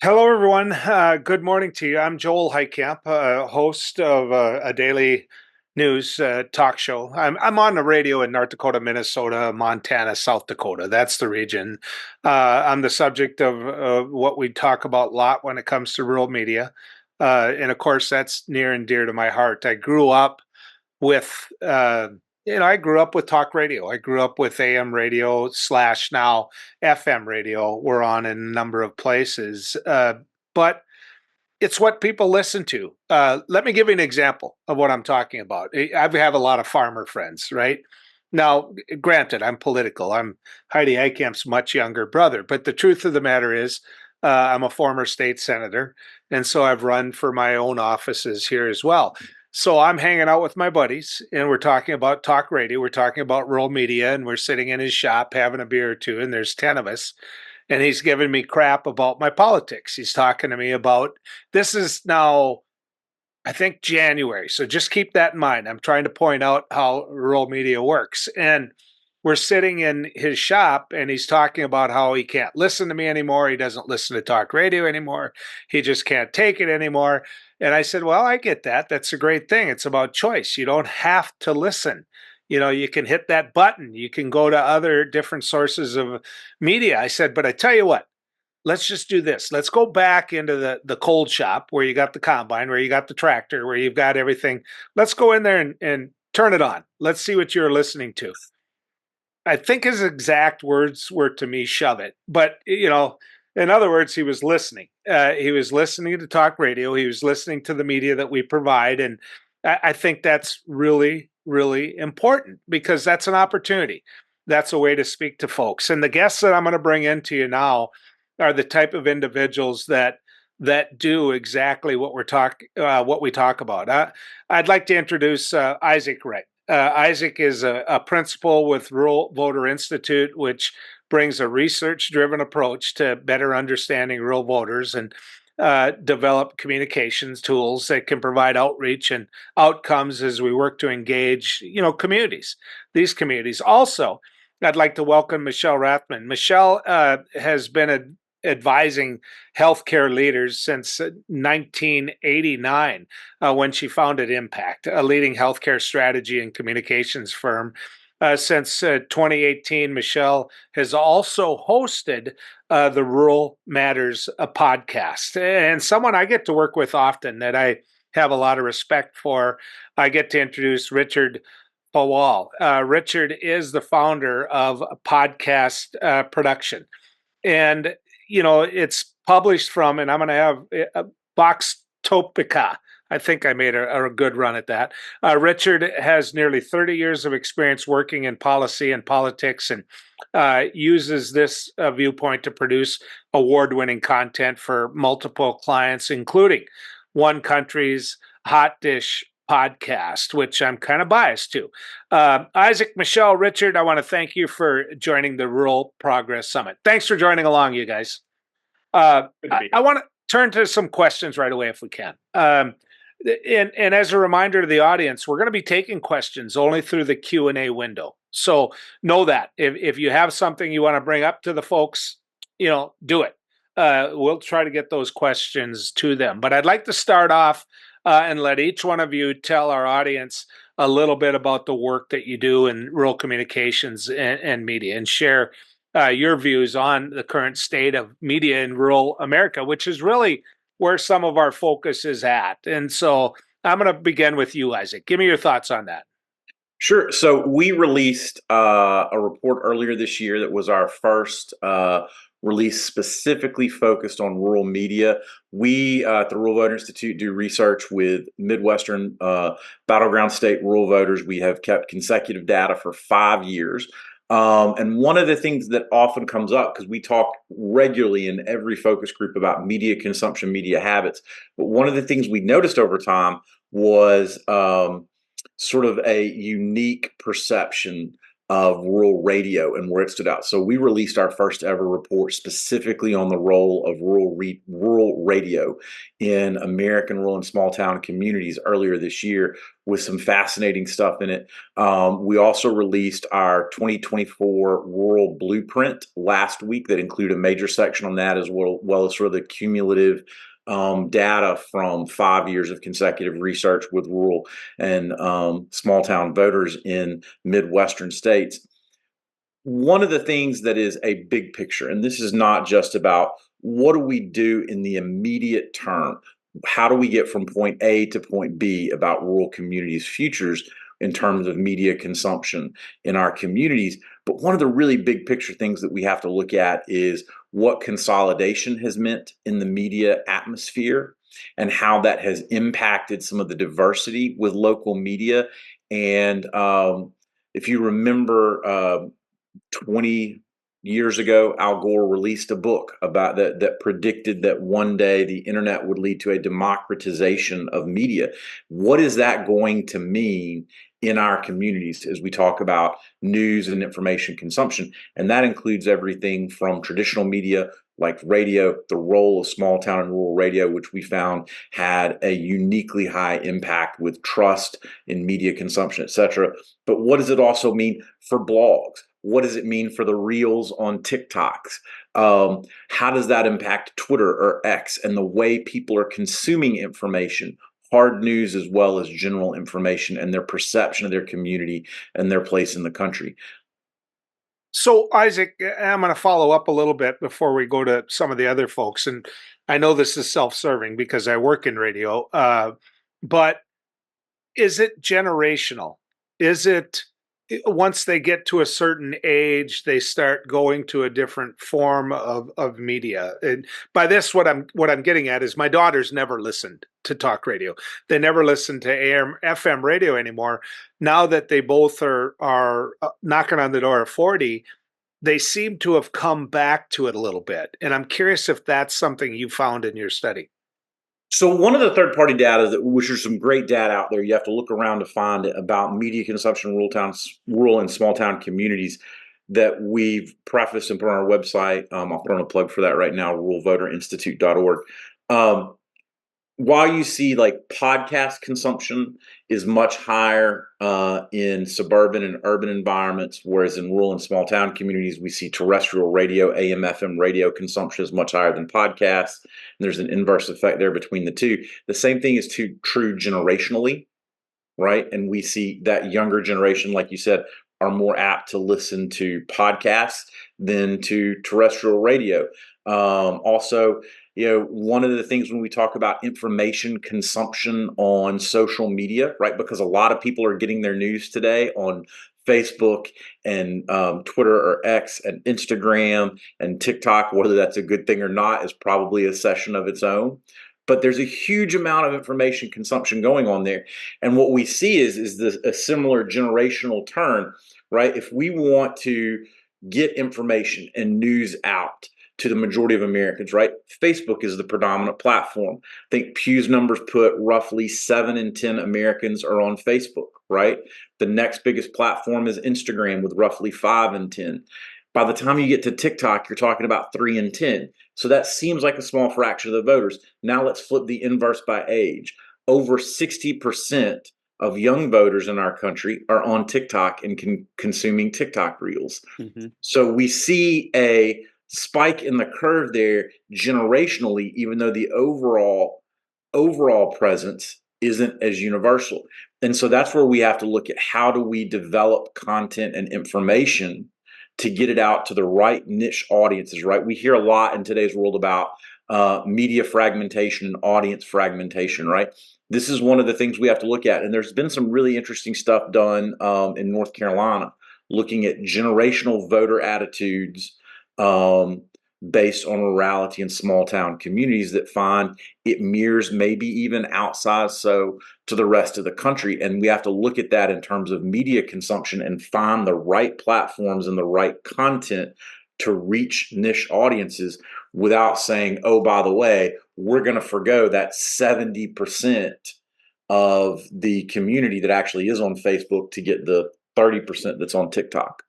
Hello, everyone. Good morning to you. I'm Joel Heitkamp, host of a daily news talk show. I'm on the radio in North Dakota, Minnesota, Montana, South Dakota. That's the region. I'm the subject of what we talk about a lot when it comes to rural media. And of course, that's near and dear to my heart. With I grew up with talk radio. I grew up with AM radio slash now FM radio. We're on in a number of places, but it's what people listen to. Let me give you an example of what I'm talking about. I have a lot of farmer friends, right? Now, granted, I'm political. I'm Heidi Heitkamp's much younger brother, but the truth of the matter is, I'm a former state senator, and so I've run for my own offices here as well. So I'm hanging out with my buddies, and we're talking about talk radio. We're talking about rural media, and we're sitting in his shop having a beer or two, and there's 10 of us, and he's giving me crap about my politics. He's talking to me about this is now, I think, January. So just keep that in mind. I'm trying to point out how rural media works. And we're sitting in his shop and he's talking about how he can't listen to me anymore. He doesn't listen to talk radio anymore. He just can't take it anymore. And I said, well, I get that. That's a great thing. It's about choice. You don't have to listen. You can hit that button. You can go to other different sources of media. I said, but I tell you what, let's just do this. Let's go back into the cold shop where you got the combine, where you got the tractor, where you've got everything. Let's go in there and turn it on. Let's see what you're listening to. I think his exact words were to me, shove it. But, in other words, he was listening. He was listening to talk radio. He was listening to the media that we provide. And I think that's really, really important because that's an opportunity. That's a way to speak to folks. And the guests that I'm going to bring into you now are the type of individuals that do exactly what we talk about. I'd like to introduce Isaac Wright. Isaac is a principal with Rural Voter Institute, which brings a research driven approach to better understanding rural voters and develop communications tools that can provide outreach and outcomes as we work to engage, communities, these communities. Also, I'd like to welcome Michelle Rathman. Michelle has been advising healthcare leaders since 1989 when she founded Impact, a leading healthcare strategy and communications firm. Since 2018, Michelle has also hosted the Rural Matters podcast, and someone I get to work with often that I have a lot of respect for. I get to introduce Richard Pawal. Richard is the founder of Podcast Production, and it's published from, and I'm going to have Vox Topica. I think I made a good run at that. Richard has nearly 30 years of experience working in policy and politics and uses this viewpoint to produce award winning content for multiple clients, including One Country's Hot Dish podcast, which I'm kind of biased to. Isaac, Michelle, Richard, I want to thank you for joining the Rural Progress Summit. Thanks for joining along, you guys. I want to turn to some questions right away if we can. And as a reminder to the audience, we're going to be taking questions only through the Q&A window. So know that if you have something you want to bring up to the folks, do it. We'll try to get those questions to them. But I'd like to start off and let each one of you tell our audience a little bit about the work that you do in rural communications and media, and share your views on the current state of media in rural America, which is really where some of our focus is at. And so I'm going to begin with you, Isaac. Give me your thoughts on that. Sure. So we released a report earlier this year that was our first release specifically focused on rural media. We at the Rural Voter Institute do research with Midwestern battleground state rural voters. We have kept consecutive data for 5 years. And one of the things that often comes up, because we talk regularly in every focus group about media consumption, media habits, but one of the things we noticed over time was sort of a unique perception of rural radio and where it stood out. So we released our first ever report specifically on the role of rural radio in American rural and small town communities earlier this year, with some fascinating stuff in it. We also released our 2024 Rural Blueprint last week that included a major section on that, as well as sort of the cumulative data from 5 years of consecutive research with rural and small town voters in Midwestern states. One of the things that is a big picture, and this is not just about what do we do in the immediate term, how do we get from point A to point B about rural communities' futures in terms of media consumption in our communities. But one of the really big picture things that we have to look at is what consolidation has meant in the media atmosphere and how that has impacted some of the diversity with local media. And if you remember, 20 years ago, Al Gore released a book about that predicted that one day the internet would lead to a democratization of media. What is that going to mean in our communities as we talk about news and information consumption? And that includes everything from traditional media like radio, the role of small town and rural radio, which we found had a uniquely high impact with trust in media consumption, et cetera. But what does it also mean for blogs? What does it mean for the reels on TikToks? How does that impact Twitter or X and the way people are consuming information, hard news as well as general information, and their perception of their community and their place in the country? So, Isaac, I'm going to follow up a little bit before we go to some of the other folks. And I know this is self-serving because I work in radio, but is it generational? Is it once they get to a certain age, they start going to a different form of media? And by this, what I'm getting at is my daughters never listened to talk radio. They never listened to AM, FM radio anymore. Now that they both are knocking on the door of 40, they seem to have come back to it a little bit. And I'm curious if that's something you found in your study. So one of the third-party data, which are some great data out there, you have to look around to find it about media consumption in rural and small town communities that we've prefaced and put on our website. I'll put on a plug for that right now, ruralvoterinstitute.org. While you see like podcast consumption is much higher in suburban and urban environments, whereas in rural and small town communities, we see terrestrial radio, AM, FM radio consumption is much higher than podcasts. And there's an inverse effect there between the two. The same thing is true generationally, right? And we see that younger generation, like you said, are more apt to listen to podcasts than to terrestrial radio. Also, one of the things when we talk about information consumption on social media, right? Because a lot of people are getting their news today on Facebook and Twitter or X and Instagram and TikTok. Whether that's a good thing or not is probably a session of its own. But there's a huge amount of information consumption going on there. And what we see is a similar generational turn, right? If we want to get information and news out to the majority of Americans, right? Facebook is the predominant platform. I think Pew's numbers put roughly 7 in 10 Americans are on Facebook, right? The next biggest platform is Instagram with roughly 5 in 10. By the time you get to TikTok, you're talking about 3 in 10. So that seems like a small fraction of the voters. Now let's flip the inverse by age. Over 60% of young voters in our country are on TikTok and consuming TikTok reels. Mm-hmm. So we see a spike in the curve there generationally, even though the overall presence isn't as universal. And so that's where we have to look at how do we develop content and information to get it out to the right niche audiences, right? We hear a lot in today's world about media fragmentation and audience fragmentation, right? This is one of the things we have to look at. And there's been some really interesting stuff done in North Carolina, looking at generational voter attitudes based on rurality in small town communities that find it mirrors maybe even outside so to the rest of the country. And we have to look at that in terms of media consumption and find the right platforms and the right content to reach niche audiences without saying, oh, by the way, we're going to forgo that 70% of the community that actually is on Facebook to get the 30% that's on TikTok.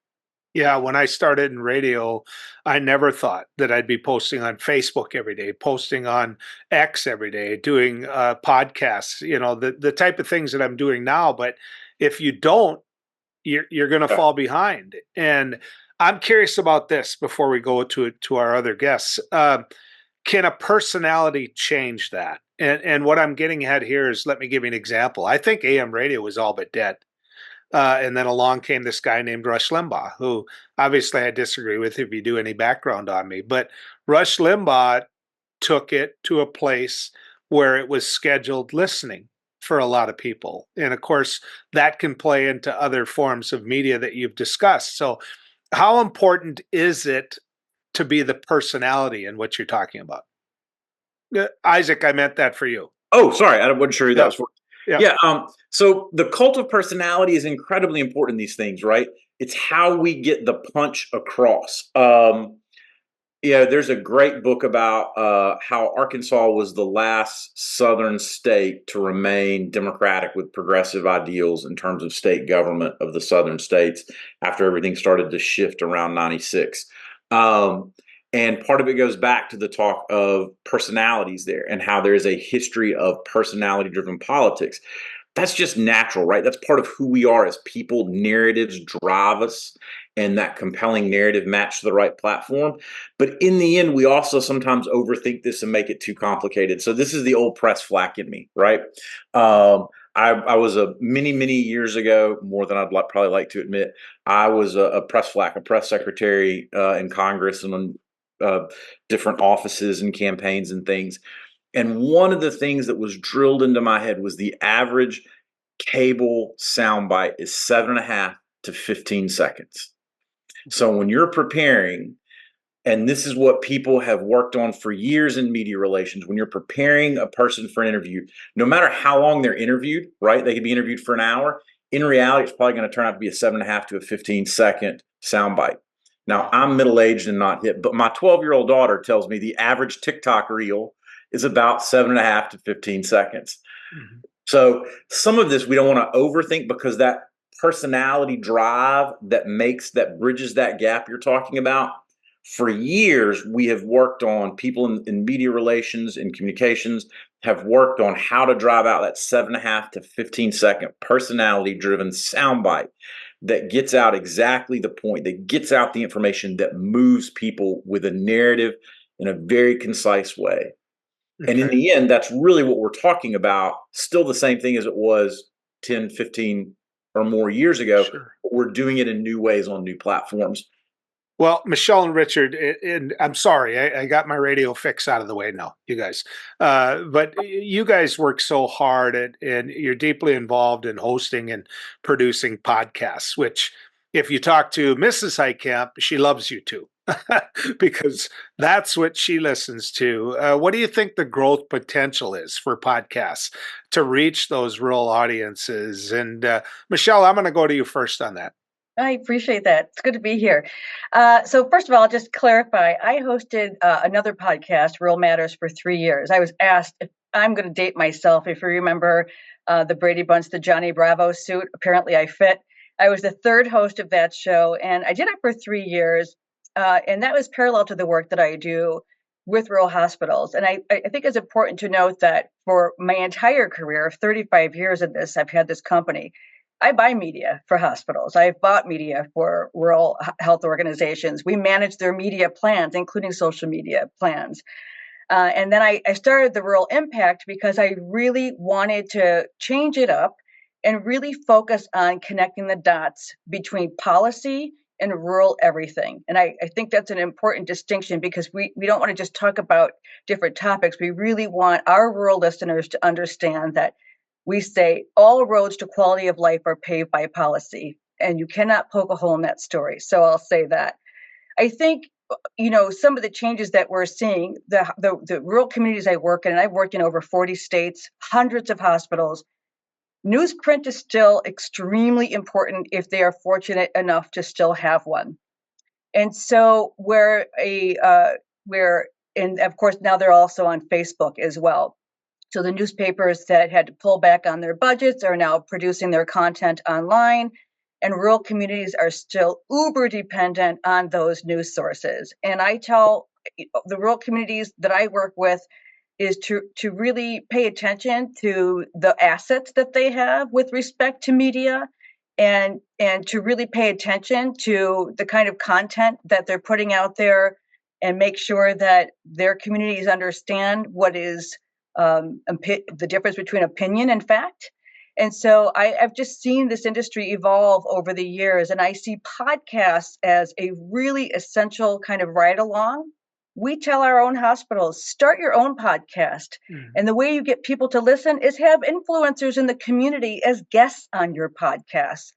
Yeah, when I started in radio, I never thought that I'd be posting on Facebook every day, posting on X every day, doing podcasts, the type of things that I'm doing now. But if you don't, you're going to Yeah. fall behind. And I'm curious about this before we go to our other guests. Can a personality change that? And what I'm getting at here is, let me give you an example. I think AM radio was all but dead. And then along came this guy named Rush Limbaugh, who obviously I disagree with if you do any background on me. But Rush Limbaugh took it to a place where it was scheduled listening for a lot of people. And of course, that can play into other forms of media that you've discussed. So, how important is it to be the personality in what you're talking about? Isaac, I meant that for you. Oh, sorry, I wasn't sure who that Yeah. was for. Yeah. Yeah, so the cult of personality is incredibly important in these things, right? It's how we get the punch across. Yeah, there's a great book about how Arkansas was the last Southern state to remain democratic with progressive ideals in terms of state government of the Southern states after everything started to shift around 96. Um, and part of it goes back to the talk of personalities there and how there is a history of personality driven politics. That's just natural, right? That's part of who we are as people. Narratives drive us, and that compelling narrative matched the right platform. But in the end, we also sometimes overthink this and make it too complicated. So this is the old press flack in me, right? I was a many years ago, more than probably like to admit, I was a press flack, a press secretary in Congress and on different offices and campaigns and things. And one of the things that was drilled into my head was the average cable soundbite is 7.5 to 15 seconds. So when you're preparing, and this is what people have worked on for years in media relations, when you're preparing a person for an interview, no matter how long they're interviewed, right? They could be interviewed for an hour. In reality, it's probably going to turn out to be a 7.5 to a 15-second soundbite. Now, I'm middle aged and not hip, but my 12-year-old daughter tells me the average TikTok reel is about 7.5 to 15 seconds. Mm-hmm. So some of this we don't want to overthink because that personality drive that bridges that gap you're talking about. For years, we have worked on people in media relations and communications have worked on how to drive out that 7.5 to 15-second personality driven soundbite that gets out exactly the point, that gets out the information that moves people with a narrative in a very concise way. And in Okay. the end, that's really what we're talking about. Still the same thing as it was 10, 15 or more years ago. Sure. But we're doing it in new ways on new platforms. Well, Michelle and Richard, and I'm sorry, I got my radio fix out of the way now, you guys. But you guys work so hard and you're deeply involved in hosting and producing podcasts, which if you talk to Mrs. Heitkamp, she loves you too, because that's what she listens to. What do you think the growth potential is for podcasts to reach those rural audiences? And Michelle, I'm going to go to you first on that. I appreciate that. It's good to be here. So first of all, just clarify, I hosted another podcast, Rural Matters, for 3 years. I was asked if I'm going to date myself. If you remember the Brady Bunch, the Johnny Bravo suit, apparently I fit. I was the third host of that show, and I did it for 3 years. And that was parallel to the work that I do with rural hospitals. And I think it's important to note that for my entire career of 35 years in this, I've had this company. I buy media for hospitals. I've bought media for rural health organizations. We manage their media plans, including social media plans. And then I started the Rural Impact because I really wanted to change it up and really focus on connecting the dots between policy and rural everything. And I think that's an important distinction because we don't want to just talk about different topics. We really want our rural listeners to understand that we say all roads to quality of life are paved by policy, and you cannot poke a hole in that story. So I'll say that. I think, some of the changes that we're seeing, the rural communities I work in, and I've worked in over 40 states, hundreds of hospitals, newsprint is still extremely important if they are fortunate enough to still have one. And so and of course now they're also on Facebook as well. So the newspapers that had to pull back on their budgets are now producing their content online. and rural communities are still uber dependent on those news sources. And I tell the rural communities that I work with is to really pay attention to the assets that they have with respect to media, and to really pay attention to the kind of content that they're putting out there, and make sure that their communities understand what is the difference between opinion and fact. And so I've just seen this industry evolve over the years, and I see podcasts as a really essential kind of ride along. We tell our own hospitals, start your own podcast. And the way you get people to listen is have influencers in the community as guests on your podcast.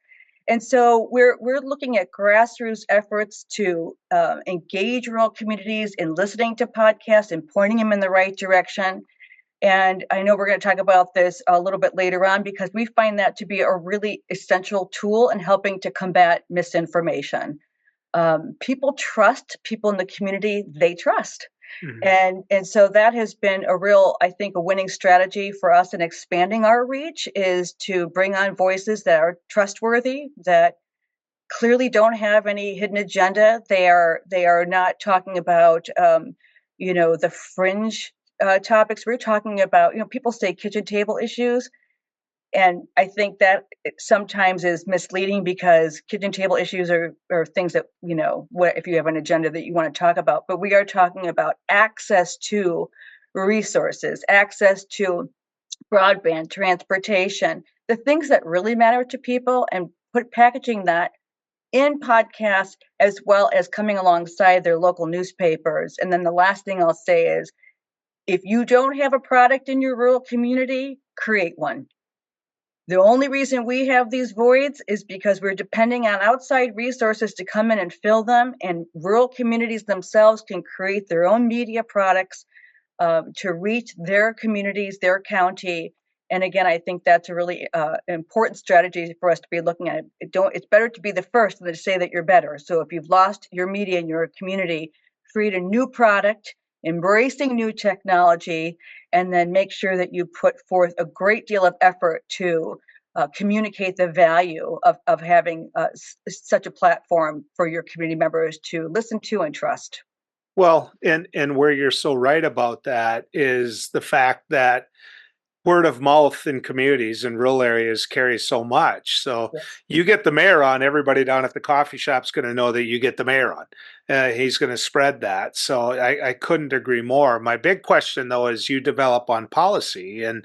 And so we're looking at grassroots efforts to engage rural communities in listening to podcasts and pointing them in the right direction. And I know we're going to talk about this a little bit later on, because we find that to be a really essential tool in helping to combat misinformation. People trust people in the community they trust. And so that has been a real, I think, a winning strategy for us in expanding our reach, is to bring on voices that are trustworthy, that clearly don't have any hidden agenda. They are not talking about the fringe topics. We're talking about, people say kitchen table issues. And I think that it sometimes is misleading, because kitchen table issues are things that, if you have an agenda that you want to talk about. But we are talking about access to resources, access to broadband, transportation, the things that really matter to people, and packaging that in podcasts, as well as coming alongside their local newspapers. And then the last thing I'll say is, if you don't have a product in your rural community, create one. The only reason we have these voids is because we're depending on outside resources to come in and fill them, and rural communities themselves can create their own media products to reach their communities, their county. And again, I think that's a really important strategy for us to be looking at. It's better to be the first than to say that you're better. So if you've lost your media in your community, create a new product, embracing new technology, and then make sure that you put forth a great deal of effort to communicate the value of having such a platform for your community members to listen to and trust. Well, and where you're so right about that is the fact that word of mouth in communities in rural areas carries so much. So Yes. you get the mayor on, everybody down at the coffee shop's going to know that you get the mayor on. He's going to spread that. So I couldn't agree more. My big question, though, is you develop on policy, and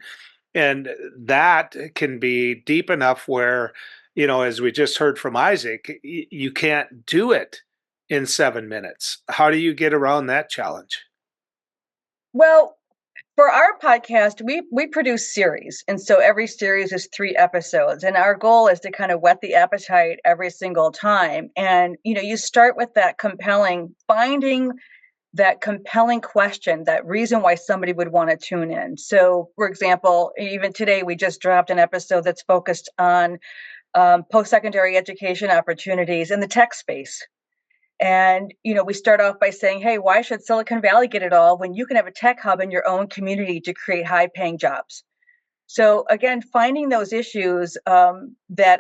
that can be deep enough where, as we just heard from Isaac, you can't do it in 7 minutes. How do you get around that challenge? Well, for our podcast, we produce series. And so every series is 3 episodes. And our goal is to kind of whet the appetite every single time. And, you start with finding that compelling question, that reason why somebody would want to tune in. So, for example, even today, we just dropped an episode that's focused on post-secondary education opportunities in the tech space. And, we start off by saying, hey, why should Silicon Valley get it all when you can have a tech hub in your own community to create high paying jobs? So again, finding those issues that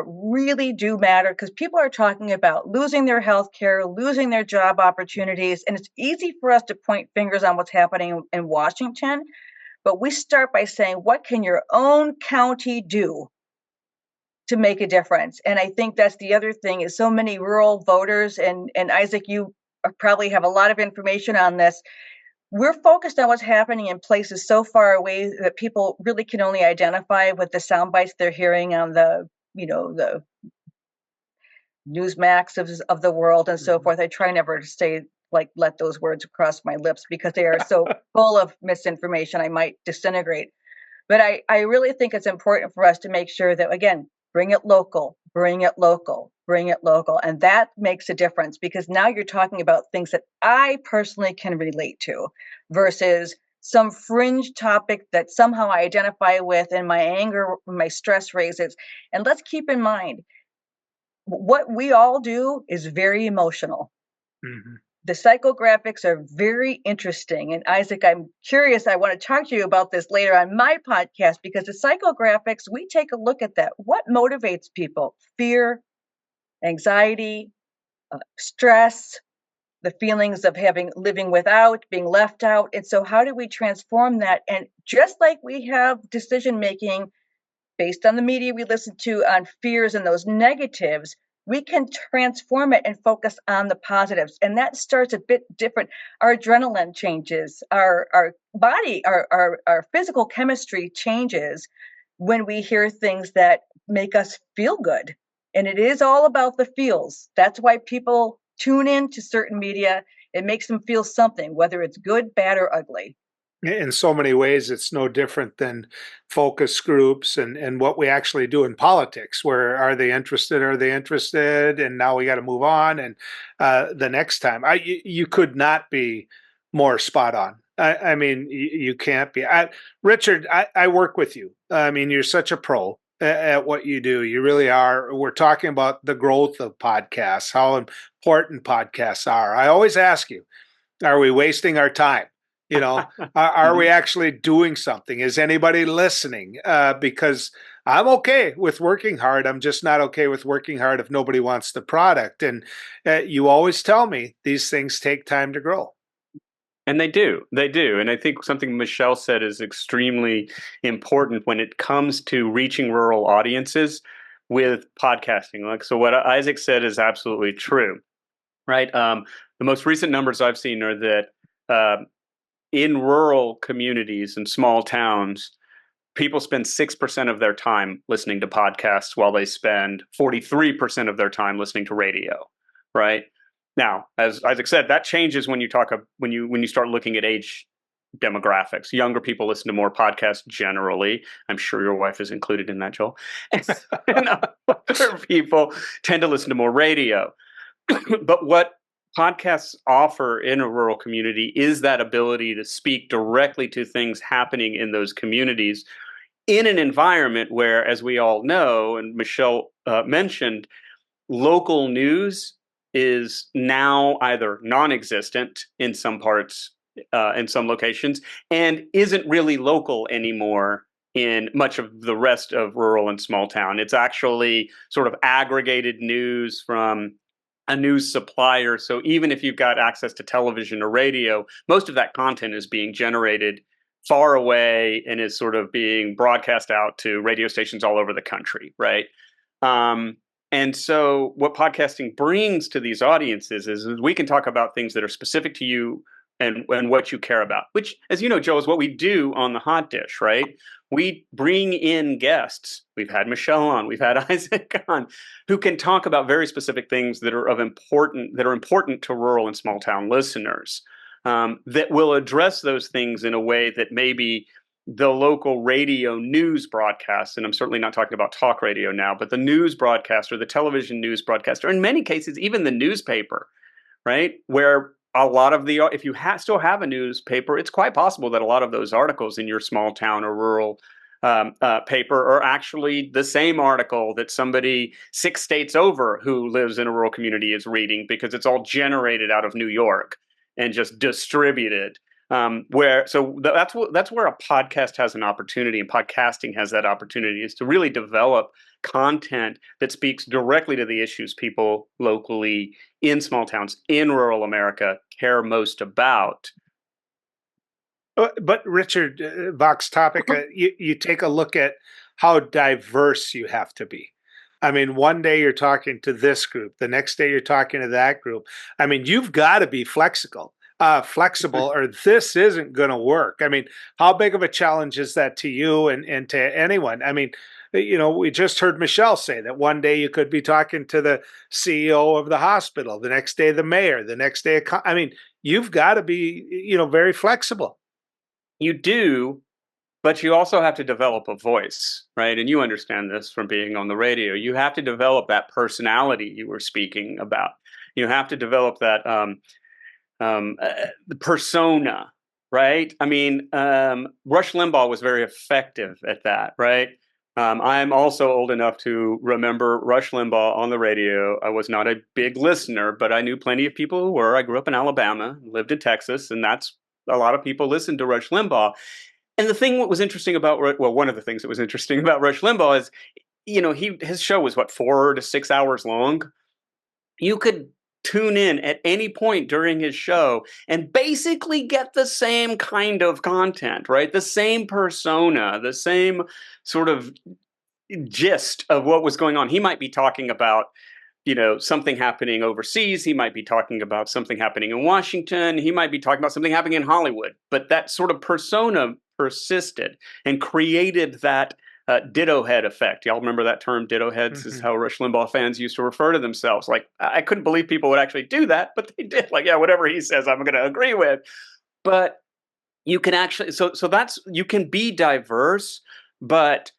really do matter, because people are talking about losing their health care, losing their job opportunities. And it's easy for us to point fingers on what's happening in Washington. But we start by saying, what can your own county do to make a difference? And I think that's the other thing, is so many rural voters, and Isaac, you probably have a lot of information on this. We're focused on what's happening in places so far away that people really can only identify with the sound bites they're hearing on the Newsmax of the world and so forth. I try never to say, let those words cross my lips, because they are so full of misinformation, I might disintegrate. But I really think it's important for us to make sure that, again, bring it local, bring it local, bring it local. And that makes a difference, because now you're talking about things that I personally can relate to versus some fringe topic that somehow I identify with, and my anger, my stress raises. And let's keep in mind, what we all do is very emotional. Mm-hmm. the psychographics are very interesting. And Isaac, I'm curious, I want to talk to you about this later on my podcast, because the psychographics, we take a look at that. What motivates people? Fear, anxiety, stress, the feelings of living without, being left out. And so how do we transform that? And just like we have decision making based on the media we listen to on fears and those negatives, we can transform it and focus on the positives. And that starts a bit different. Our adrenaline changes, our body, our physical chemistry changes when we hear things that make us feel good. And it is all about the feels. That's why people tune in to certain media. It makes them feel something, whether it's good, bad, or ugly. In so many ways, it's no different than focus groups and what we actually do in politics, where are they interested? Are they interested? And now we got to move on. And the next time, you could not be more spot on. I mean, you can't be. Richard, I work with you. I mean, you're such a pro at what you do. You really are. We're talking about the growth of podcasts, how important podcasts are. I always ask you, are we wasting our time? Are we actually doing something? Is anybody listening? Because I'm okay with working hard. I'm just not okay with working hard if nobody wants the product. And you always tell me these things take time to grow. And they do. And I think something Michelle said is extremely important when it comes to reaching rural audiences with podcasting. Like, so what Isaac said is absolutely true, right? The most recent numbers I've seen are that in rural communities and small towns, people spend 6% of their time listening to podcasts while they spend 43% of their time listening to radio, right? Now, as Isaac said, that changes when you start looking at age demographics. Younger people listen to more podcasts generally. I'm sure your wife is included in that, Joel. And older people tend to listen to more radio. But what podcasts offer in a rural community is that ability to speak directly to things happening in those communities in an environment where, as we all know, and Michelle mentioned, local news is now either non-existent in some parts, in some locations, and isn't really local anymore in much of the rest of rural and small town. It's actually sort of aggregated news from a news supplier. So even if you've got access to television or radio, most of that content is being generated far away and is sort of being broadcast out to radio stations all over the country, right? And so what podcasting brings to these audiences is we can talk about things that are specific to you and what you care about, which, as you know, Joe, is what we do on the Hot Dish, right? We bring in guests. We've had Michelle on, we've had Isaac on, who can talk about very specific things that are important to rural and small town listeners, that will address those things in a way that maybe the local radio news broadcast, and I'm certainly not talking about talk radio now, but the news broadcaster, the television news broadcaster, in many cases, even the newspaper, right? Where a lot of if you still have a newspaper, it's quite possible that a lot of those articles in your small town or rural paper are actually the same article that somebody 6 states over who lives in a rural community is reading, because it's all generated out of New York and just distributed. That's where a podcast has an opportunity, and podcasting has that opportunity, is to really develop content that speaks directly to the issues people locally in small towns in rural America care most about. But Richard, Vox Topic, you take a look at how diverse you have to be. I mean, one day you're talking to this group, the next day you're talking to that group. I mean, you've got to be flexible, or this isn't going to work. I mean, how big of a challenge is that to you and to anyone? I mean, we just heard Michelle say that one day you could be talking to the CEO of the hospital, the next day the mayor, the next day. I mean, you've got to be, very flexible. You do, but you also have to develop a voice, right? And you understand this from being on the radio. You have to develop that personality you were speaking about. You have to develop that the persona, right? I mean, Rush Limbaugh was very effective at that, right? I'm also old enough to remember Rush Limbaugh on the radio. I was not a big listener, but I knew plenty of people who were. I grew up in Alabama, lived in Texas, and that's a lot of people listened to Rush Limbaugh. And the thing what was interesting about, well, one of the things that was interesting about Rush Limbaugh is, his show was what, 4 to 6 hours long. You could tune in at any point during his show and basically get the same kind of content, right? The same persona, the same sort of gist of what was going on. He might be talking about, something happening overseas. He might be talking about something happening in Washington. He might be talking about something happening in Hollywood. But that sort of persona persisted and created that ditto head effect. Y'all remember that term, ditto heads? Is how Rush Limbaugh fans used to refer to themselves. Like, I couldn't believe people would actually do that, but they did. Like, yeah, whatever he says, I'm going to agree with. But you can actually, so that's, you can be diverse, but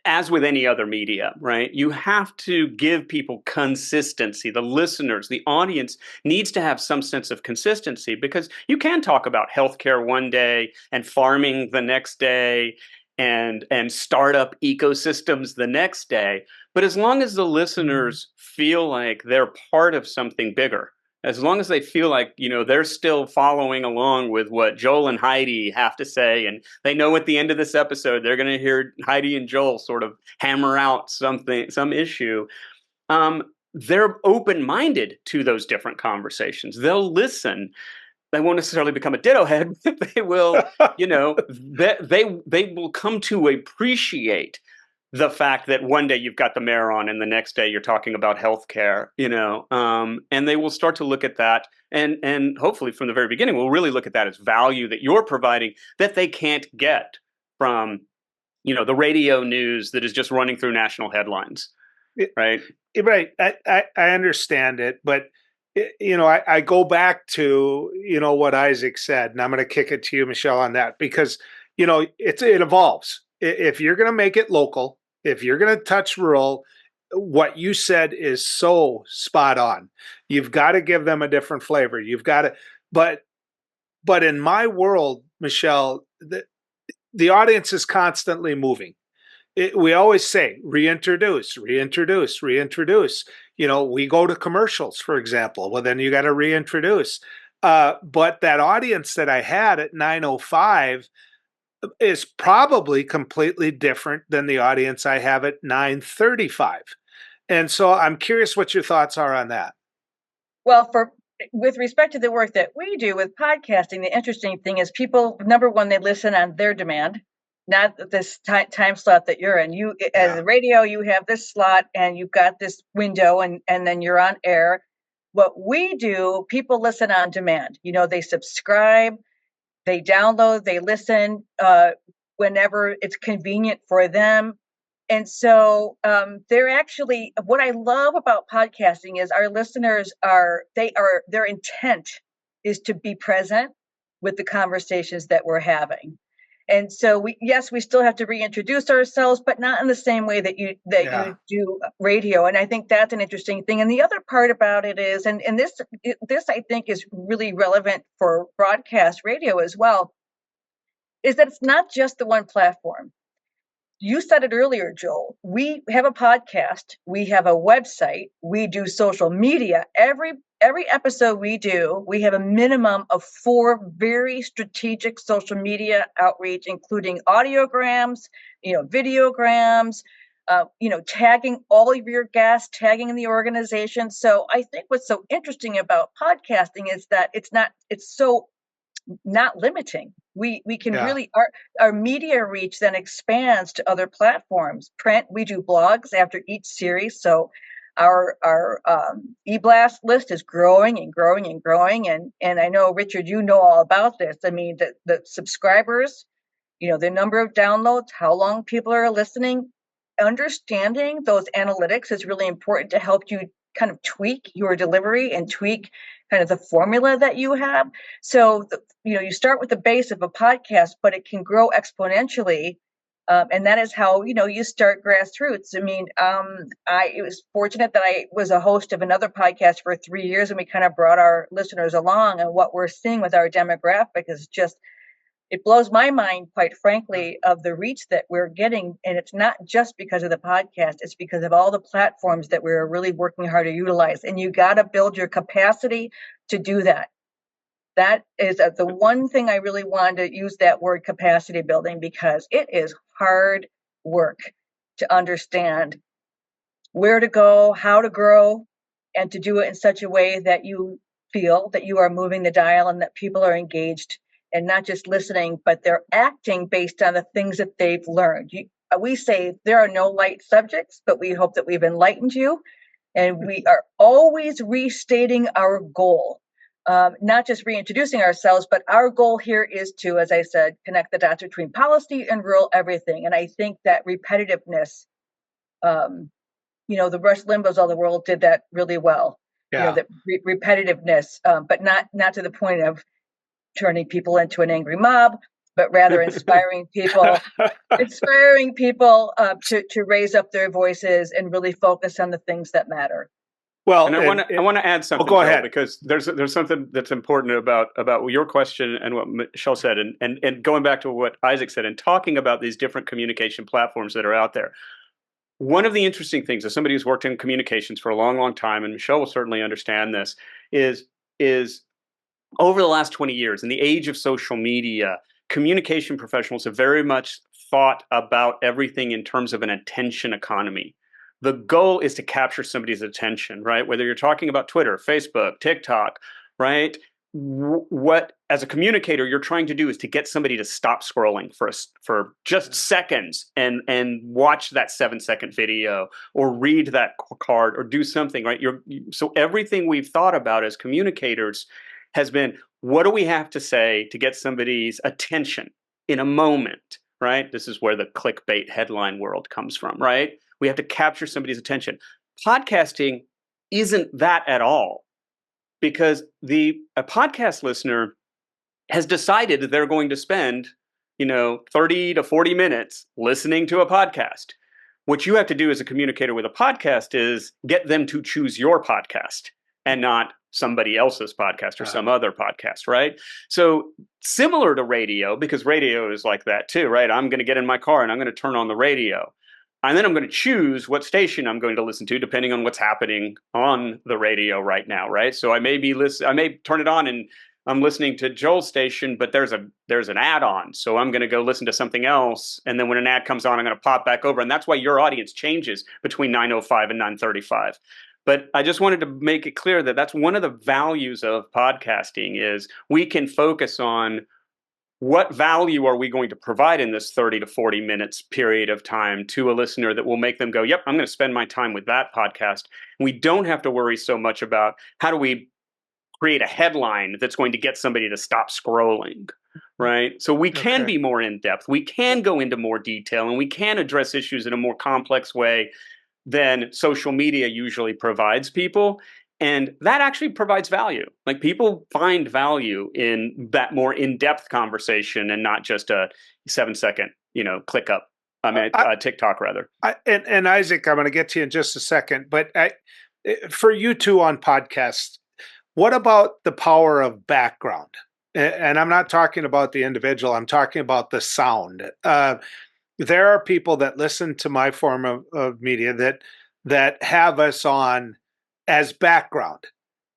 as with any other media, right? You have to give people consistency. The listeners, the audience needs to have some sense of consistency, because you can talk about healthcare one day and farming the next day and startup ecosystems the next day. But as long as the listeners feel like they're part of something bigger, as long as they feel like, they're still following along with what Joel and Heidi have to say, and they know at the end of this episode they're going to hear Heidi and Joel sort of hammer out some issue, they're open-minded to those different conversations. They'll listen. They won't necessarily become a ditto head, but they will, they will come to appreciate the fact that one day you've got the mayor on and the next day you're talking about healthcare, and they will start to look at that, and hopefully from the very beginning will really look at that as value that you're providing that they can't get from, the radio news that is just running through national headlines, right? Right. I understand it, but I go back to what Isaac said, and I'm going to kick it to you, Michelle, on that, because it evolves. If you're going to make it local, if you're going to touch rural, what you said is so spot on. You've got to give them a different flavor. You've got to, but in my world, Michelle, the audience is constantly moving. We always say reintroduce, reintroduce, reintroduce. We go to commercials, for example. Well, then you got to reintroduce. But that audience that I had at 9:05 is probably completely different than the audience I have at 9:35. And so I'm curious what your thoughts are on that. Well, with respect to the work that we do with podcasting, the interesting thing is people, number one, they listen on their demand, not this time slot that you're in. As a radio, you have this slot and you've got this window, and then you're on air. What we do, people listen on demand. They subscribe, they download, they listen whenever it's convenient for them. And so they're actually, what I love about podcasting is our listeners their intent is to be present with the conversations that we're having. And so we still have to reintroduce ourselves, but not in the same way that you do radio. And I think that's an interesting thing. And the other part about it is, and this I think is really relevant for broadcast radio as well, is that it's not just the one platform. You said it earlier, Joel. We have a podcast. We have a website. We do social media. Every episode we do, we have a minimum of 4 very strategic social media outreach, including audiograms, videograms, tagging all of your guests, tagging the organization. So I think what's so interesting about podcasting is that it's so not limiting. We can really, our media reach then expands to other platforms. Print, we do blogs after each series, so our eBlast list is growing and growing and growing. And I know, Richard, you know all about this. I mean, the subscribers, the number of downloads, how long people are listening, understanding those analytics is really important to help you kind of tweak your delivery and tweak kind of the formula that you have. So, you start with the base of a podcast, but it can grow exponentially. And that is how, you start grassroots. I mean, I was fortunate that I was a host of another podcast for 3 years, and we kind of brought our listeners along. And what we're seeing with our demographic is just, it blows my mind, quite frankly, of the reach that we're getting. And it's not just because of the podcast, it's because of all the platforms that we're really working hard to utilize. And you got to build your capacity to do that. That is the one thing I really wanted to use that word capacity building, because it is hard work to understand where to go, how to grow, and to do it in such a way that you feel that you are moving the dial and that people are engaged and not just listening, but they're acting based on the things that they've learned. We say there are no light subjects, but we hope that we've enlightened you. And we are always restating our goal. Not just reintroducing ourselves, but our goal here is to, as I said, connect the dots between policy and rural everything. And I think that repetitiveness, the Rush Limbaughs of the world did that really well. Yeah. That repetitiveness, but not to the point of turning people into an angry mob, but rather inspiring people to raise up their voices and really focus on the things that matter. Well, and I want to add something. Go ahead, because there's something that's important about your question and what Michelle said, and going back to what Isaac said, and talking about these different communication platforms that are out there. One of the interesting things, as somebody who's worked in communications for a long, long time, and Michelle will certainly understand this, is over the last 20 years, in the age of social media, communication professionals have very much thought about everything in terms of an attention economy. The goal is to capture somebody's attention, right? Whether you're talking about Twitter, Facebook, TikTok, right? What, as a communicator, you're trying to do is to get somebody to stop scrolling for just seconds and watch that 7-second video or read that card or do something, right? So everything we've thought about as communicators has been, what do we have to say to get somebody's attention in a moment, right? This is where the clickbait headline world comes from, right? We have to capture somebody's attention. Podcasting isn't that at all, because a podcast listener has decided that they're going to spend, 30 to 40 minutes listening to a podcast. What you have to do as a communicator with a podcast is get them to choose your podcast and not somebody else's podcast or some other podcast, right? So similar to radio, because radio is like that too, right? I'm going to get in my car and I'm going to turn on the radio. And then I'm going to choose what station I'm going to listen to, depending on what's happening on the radio right now, right? So I may turn it on and I'm listening to Joel's station, but there's an ad on, so I'm going to go listen to something else. And then when an ad comes on, I'm going to pop back over, and that's why your audience changes between 9:05 and 9:35. But I just wanted to make it clear that that's one of the values of podcasting is we can focus on what value are we going to provide in this 30 to 40 minutes period of time to a listener that will make them go, yep, I'm going to spend my time with that podcast. And we don't have to worry so much about how do we create a headline that's going to get somebody to stop scrolling, right? So we can be more in depth. We can go into more detail, and we can address issues in a more complex way than social media usually provides people. And that actually provides value. Like, people find value in that more in-depth conversation and not just a 7-second, click up. TikTok rather. And Isaac, I'm going to get to you in just a second. But for you two on podcasts, what about the power of background? And I'm not talking about the individual. I'm talking about the sound. There are people that listen to my form of media that have us on as background.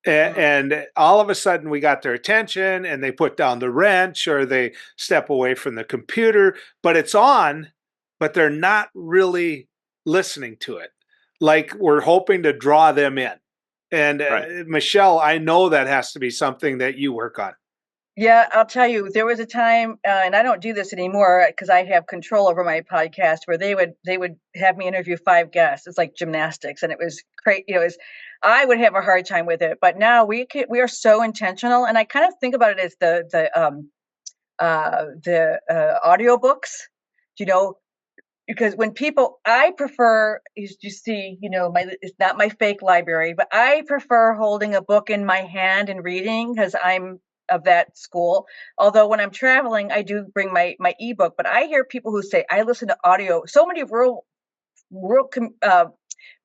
And all of a sudden we got their attention and they put down the wrench or they step away from the computer, but it's on, but they're not really listening to it. Like, we're hoping to draw them in. And Michelle, I know that has to be something that you work on. Yeah, I'll tell you, there was a time, and I don't do this anymore because I have control over my podcast, where they would have me interview 5 guests. It's like gymnastics, and it was great. I would have a hard time with it, but now we are so intentional, and I kind of think about it as the audiobooks, because when I prefer, you see, it's not my fake library, but I prefer holding a book in my hand and reading, because I'm of that school. Although when I'm traveling, I do bring my ebook, but I hear people who say, I listen to audio. So many rural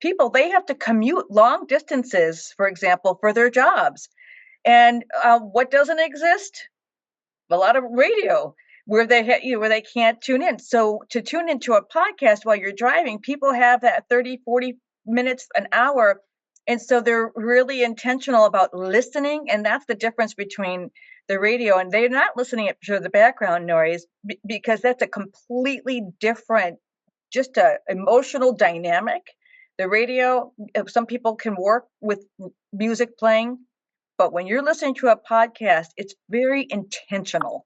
people, they have to commute long distances, for example, for their jobs. And what doesn't exist? A lot of radio. where where they can't tune in. So to tune into a podcast while you're driving, people have that 30, 40 minutes, an hour. And so they're really intentional about listening. And that's the difference between the radio, and they're not listening to the background noise because that's a completely different, just a emotional dynamic. The radio, some people can work with music playing, but when you're listening to a podcast, it's very intentional.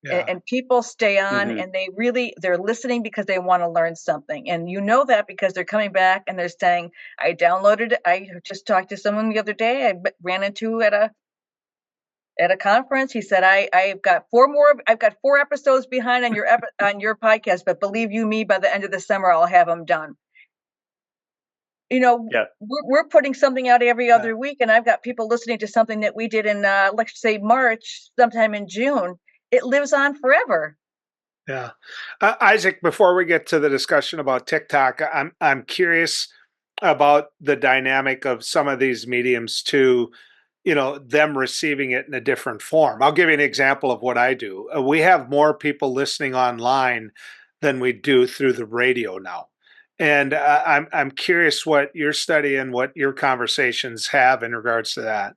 Yeah. And people stay on, Mhm. and they're listening because they want to learn something. And you know that because they're coming back and they're saying, I downloaded it. I just talked to someone the other day I ran into at a conference. He said, I've got I've got 4 episodes behind on on your podcast, but believe you me, by the end of the summer, I'll have them done. You know, Yeah. we're putting something out every Yeah. other week, and I've got people listening to something that we did in, let's say March, sometime in June. It lives on forever. Yeah. Isaac, before we get to the discussion about TikTok, I'm curious about the dynamic of some of these mediums too, them receiving it in a different form. I'll give you an example of what I do. We have more people listening online than we do through the radio now. And I'm curious what your study and what your conversations have in regards to that.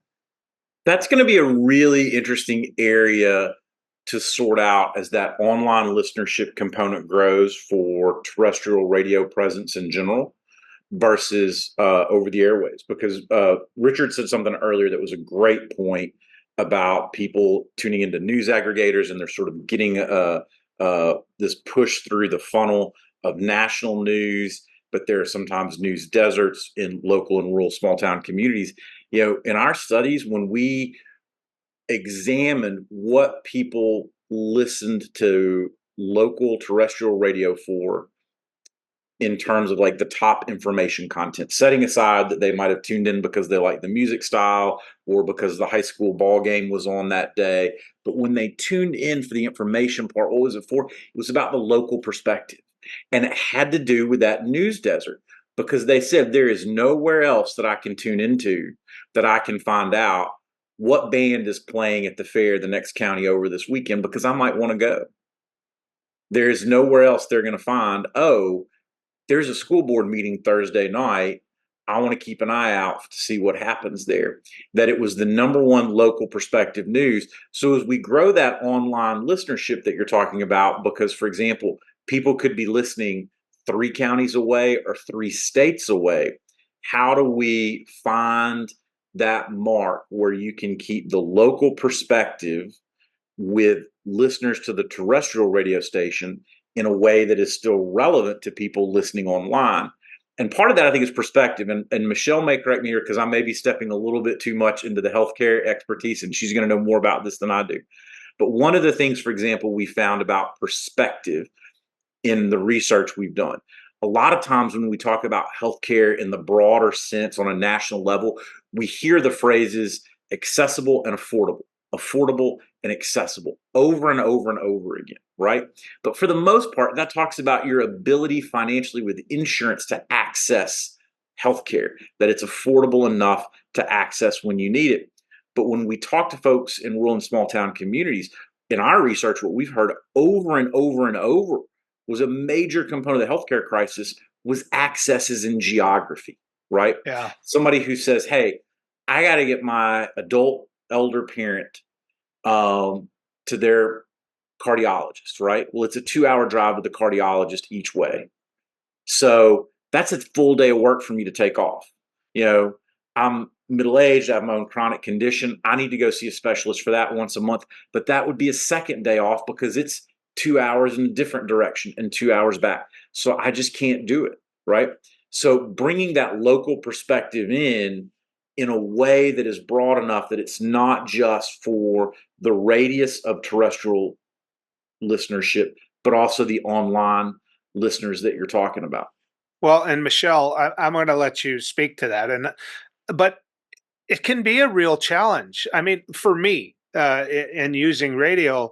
That's going to be a really interesting area to sort out as that online listenership component grows for terrestrial radio presence in general versus over the airways. Because Richard said something earlier that was a great point about people tuning into news aggregators, and they're sort of getting this push through the funnel of national news, but there are sometimes news deserts in local and rural small town communities. In our studies, when we examined what people listened to local terrestrial radio for in terms of like the top information content, setting aside that they might have tuned in because they like the music style or because the high school ball game was on that day. But when they tuned in for the information part, what was it for? It was about the local perspective. And it had to do with that news desert, because they said there is nowhere else that I can tune into that I can find out what band is playing at the fair the next county over this weekend, because I might want to go. There's nowhere else they're going to find, there's a school board meeting Thursday night. I want to keep an eye out to see what happens there. That it was the number one local perspective news. So as we grow that online listenership that you're talking about, because, for example, people could be listening 3 counties away or 3 states away, how do we find that mark where you can keep the local perspective with listeners to the terrestrial radio station in a way that is still relevant to people listening online? And part of that, I think, is perspective. And Michelle may correct me here because I may be stepping a little bit too much into the healthcare expertise, and she's going to know more about this than I do. But one of the things, for example, we found about perspective in the research we've done, a lot of times when we talk about healthcare in the broader sense on a national level, we hear the phrases accessible and affordable and accessible over and over and over again, right? But for the most part, that talks about your ability financially with insurance to access healthcare, that it's affordable enough to access when you need it. But when we talk to folks in rural and small town communities, in our research, what we've heard over and over and over was a major component of the healthcare crisis was accesses in geography, right? Yeah. Somebody who says, hey, I got to get my adult elder parent to their cardiologist, right? Well, it's a 2-hour drive to the cardiologist each way. So that's a full day of work for me to take off. I'm middle-aged, I have my own chronic condition. I need to go see a specialist for that once a month, but that would be a second day off because it's 2 hours in a different direction and 2 hours back. So I just can't do it, right? So bringing that local perspective in a way that is broad enough that it's not just for the radius of terrestrial listenership, but also the online listeners that you're talking about. Well, and Michelle, I'm going to let you speak to that, but it can be a real challenge. I mean, for me, in using radio,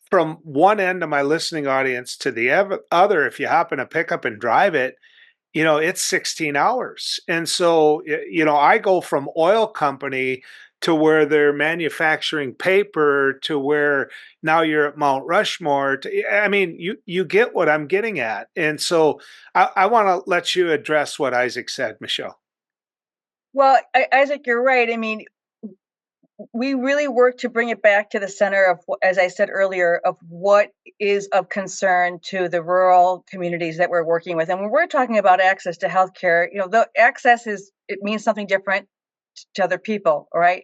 from one end of my listening audience to the other, if you happen to pick up and drive it, it's 16 hours. And so, I go from oil company to where they're manufacturing paper to where now you're at Mount Rushmore. I mean, you get what I'm getting at. And so I want to let you address what Isaac said, Michelle. Well, Isaac, you're right. I mean, we really work to bring it back to the center of, as I said earlier, of what is of concern to the rural communities that we're working with. And when we're talking about access to healthcare, the access it means something different to other people, all right?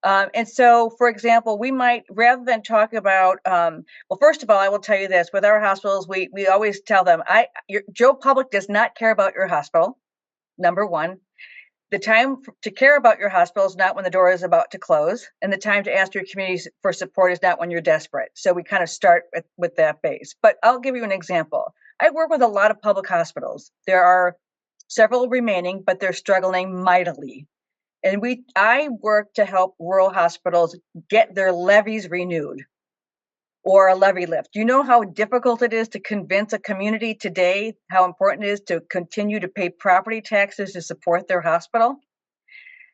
And so, for example, we might, rather than talk about, well, first of all, I will tell you this, with our hospitals, we always tell them, Joe Public does not care about your hospital, number one. The time to care about your hospital is not when the door is about to close, and the time to ask your community for support is not when you're desperate. So we kind of start with that base. But I'll give you an example. I work with a lot of public hospitals. There are several remaining, but they're struggling mightily. And I work to help rural hospitals get their levies renewed, or a levy lift. Do you know how difficult it is to convince a community today how important it is to continue to pay property taxes to support their hospital?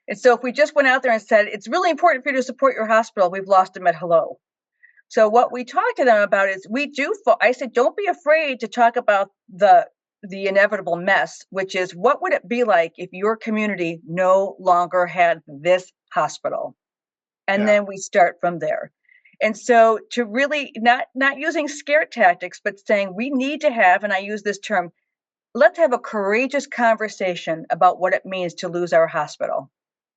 And so if we just went out there and said, it's really important for you to support your hospital, we've lost them at hello. So what we talk to them about is I said, don't be afraid to talk about the inevitable mess, which is, what would it be like if your community no longer had this hospital? And then we start from there. And so to really not using scare tactics, but saying we need to have, and I use this term, let's have a courageous conversation about what it means to lose our hospital.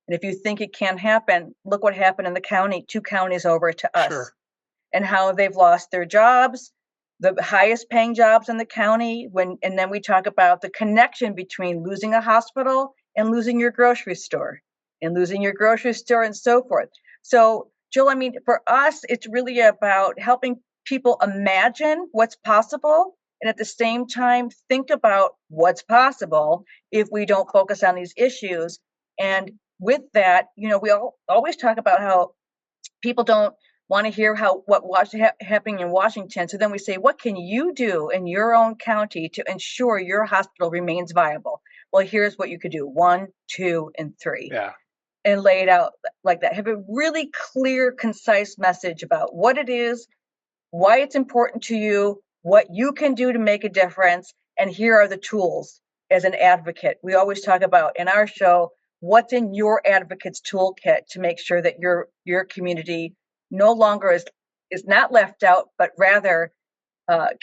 And if you think it can't happen, look what happened in the county, 2 counties over to us. Sure. And how they've lost their jobs, the highest paying jobs in the county. And then we talk about the connection between losing a hospital and losing your grocery store, and losing your grocery store and so forth. So, Joel, I mean, for us, it's really about helping people imagine what's possible, and at the same time, think about what's possible if we don't focus on these issues. And with that, we always talk about how people don't want to hear what's happening in Washington. So then we say, what can you do in your own county to ensure your hospital remains viable? Well, here's what you could do: 1, 2, and 3. Yeah. And lay it out like that. Have a really clear, concise message about what it is, why it's important to you, what you can do to make a difference, and here are the tools as an advocate. We always talk about in our show, what's in your advocate's toolkit to make sure that your community no longer is not left out, but rather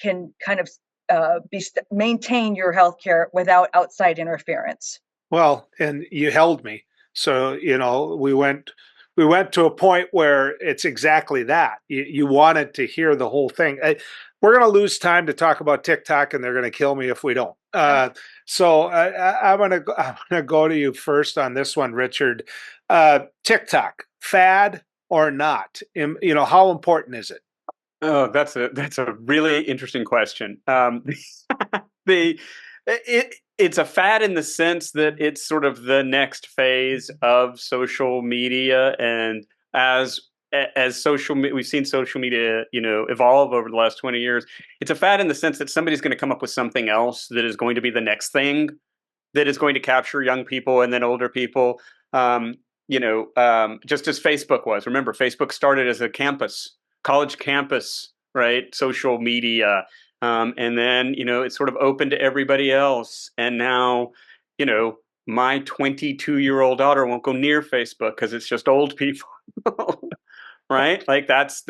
can kind of maintain your healthcare without outside interference. Well, and you held me. So, we went to a point where it's exactly that. You wanted to hear the whole thing. We're going to lose time to talk about TikTok, and they're going to kill me if we don't. So I'm going to go to you first on this one, Richard. TikTok, fad or not? How important is it? Oh, that's a really interesting question. It's a fad in the sense that it's sort of the next phase of social media, and as we've seen social media, evolve over the last 20 years. It's a fad in the sense that somebody's going to come up with something else that is going to be the next thing that is going to capture young people and then older people. Just as Facebook was. Remember, Facebook started as a college campus, right? Social media. And then, it's sort of open to everybody else. And now, my 22-year-old daughter won't go near Facebook because it's just old people, right? Like that's,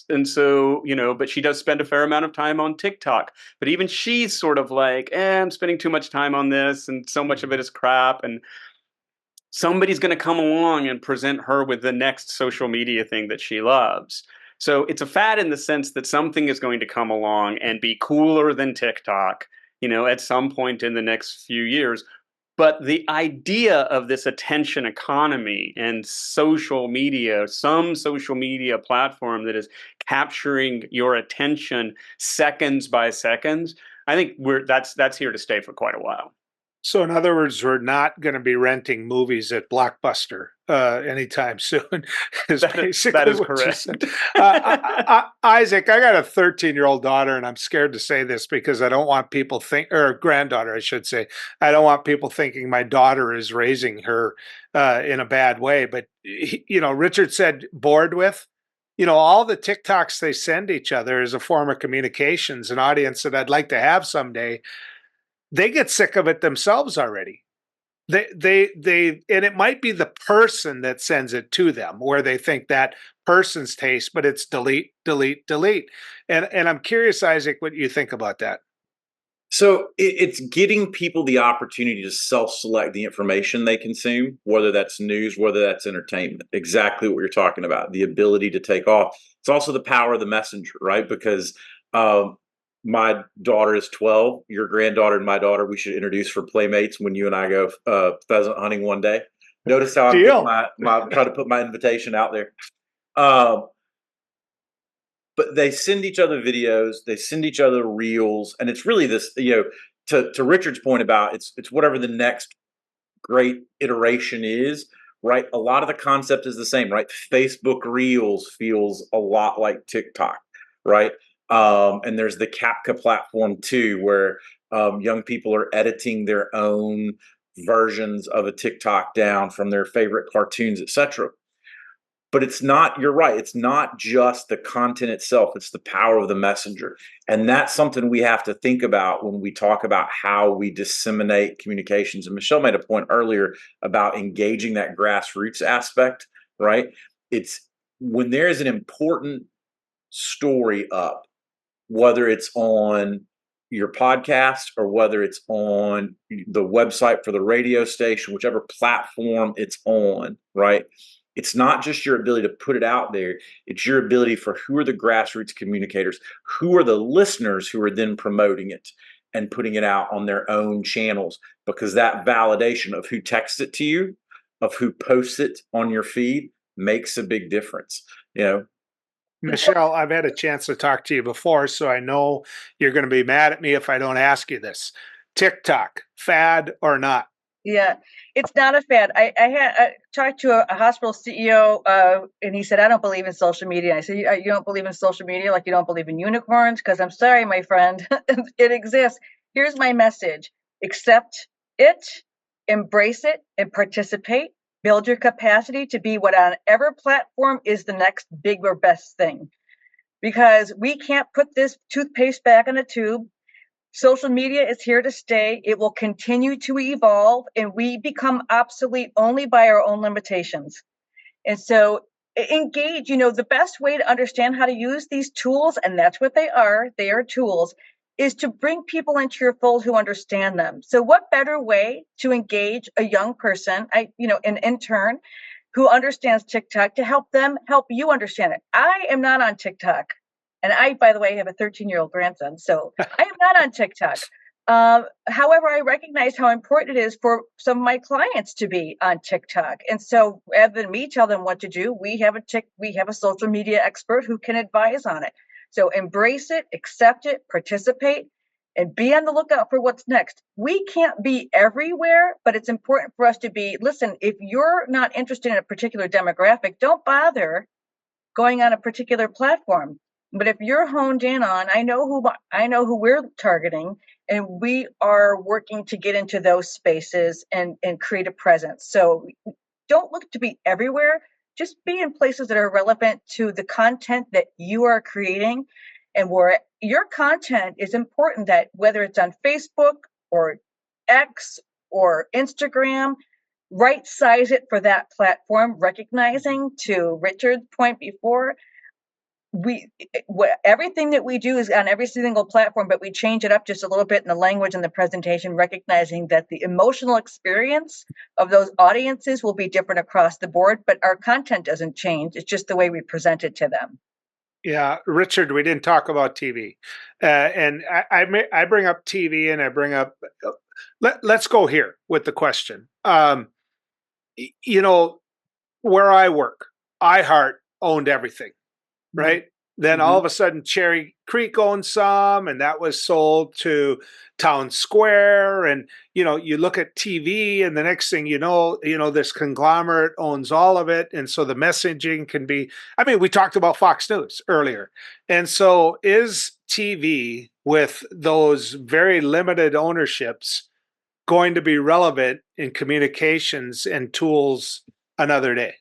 and so, but she does spend a fair amount of time on TikTok. But even she's sort of like, I'm spending too much time on this, and so much of it is crap. And somebody's going to come along and present her with the next social media thing that she loves. So it's a fad in the sense that something is going to come along and be cooler than TikTok, at some point in the next few years. But the idea of this attention economy and social media, some social media platform that is capturing your attention seconds by seconds, I think that's here to stay for quite a while. So in other words, we're not going to be renting movies at Blockbuster anytime soon. Is That basically is what you correct. said. Isaac, I got a 13-year-old daughter, and I'm scared to say this because I don't want people or granddaughter, I should say. I don't want people thinking my daughter is raising her in a bad way. But Richard said bored with. All the TikToks they send each other is a form of communications, an audience that I'd like to have someday. They get sick of it themselves already. And it might be the person that sends it to them where they think that person's taste, but it's delete, delete, delete. And I'm curious, Isaac, what you think about that. So it's getting people the opportunity to self-select the information they consume, whether that's news, whether that's entertainment. Exactly what you're talking about, the ability to take off. It's also the power of the messenger, right? Because my daughter is 12. Your granddaughter and my daughter, we should introduce for playmates when you and I go pheasant hunting one day. Notice how I'm getting trying to put my invitation out there. But they send each other videos, they send each other reels, and it's really this, to Richard's point about it's whatever the next great iteration is, right? A lot of the concept is the same, right? Facebook Reels feels a lot like TikTok, right? And there's the Capka platform too, where young people are editing their own versions of a TikTok down from their favorite cartoons, etc. But it's not, you're right, it's not just the content itself, it's the power of the messenger. And that's something we have to think about when we talk about how we disseminate communications. And Michelle made a point earlier about engaging that grassroots aspect, right? It's when there is an important story up, whether it's on your podcast or whether it's on the website for the radio station, whichever platform it's on, right? It's not just your ability to put it out there. It's your ability for who are the grassroots communicators, who are the listeners who are then promoting it and putting it out on their own channels, because that validation of who texts it to you, of who posts it on your feed makes a big difference. Michelle, I've had a chance to talk to you before, so I know you're going to be mad at me if I don't ask you this. TikTok, fad or not? Yeah, it's not a fad. I talked to a hospital CEO, and he said, "I don't believe in social media." I said, "You don't believe in social media like you don't believe in unicorns?" Because I'm sorry, my friend, it exists. Here's my message: accept it, embrace it, and participate. Build your capacity to be whatever platform is the next big or best thing. Because we can't put this toothpaste back in a tube. Social media is here to stay. It will continue to evolve, and we become obsolete only by our own limitations. And so engage, the best way to understand how to use these tools, and that's what they are tools, is to bring people into your fold who understand them. So what better way to engage a young person, an intern who understands TikTok, to help you understand it. I am not on TikTok. And I, by the way, have a 13-year-old grandson, so I am not on TikTok. However, I recognize how important it is for some of my clients to be on TikTok. And so rather than me tell them what to do, we have a social media expert who can advise on it. So embrace it, accept it, participate, and be on the lookout for what's next. We can't be everywhere, but it's important for us to be, listen, if you're not interested in a particular demographic, don't bother going on a particular platform. But if you're honed in on, I know who we're targeting, and we are working to get into those spaces and create a presence. So don't look to be everywhere. Just be in places that are relevant to the content that you are creating, and where your content is important, that whether it's on Facebook or X or Instagram, right size it for that platform, recognizing, to Richard's point before, everything that we do is on every single platform, but we change it up just a little bit in the language and the presentation, recognizing that the emotional experience of those audiences will be different across the board, but our content doesn't change. It's just the way we present it to them. Yeah, Richard, we didn't talk about TV, and I bring up TV, and I bring up. Let's go here with the question. Where I work, iHeart owned everything, right? Then all of a sudden Cherry Creek owned some, and that was sold to Town Square. And, you look at TV, and the next thing this conglomerate owns all of it. And so the messaging can be, we talked about Fox News earlier. And so is TV with those very limited ownerships going to be relevant in communications and tools another day?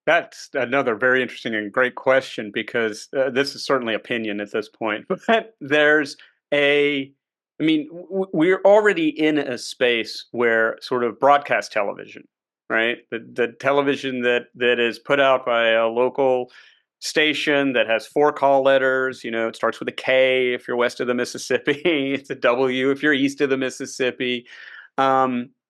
That's another very interesting and great question, because this is certainly opinion at this point. But we're already in a space where sort of broadcast television, right? The television that is put out by a local station that has 4 call letters, it starts with a K if you're west of the Mississippi, it's a W if you're east of the Mississippi.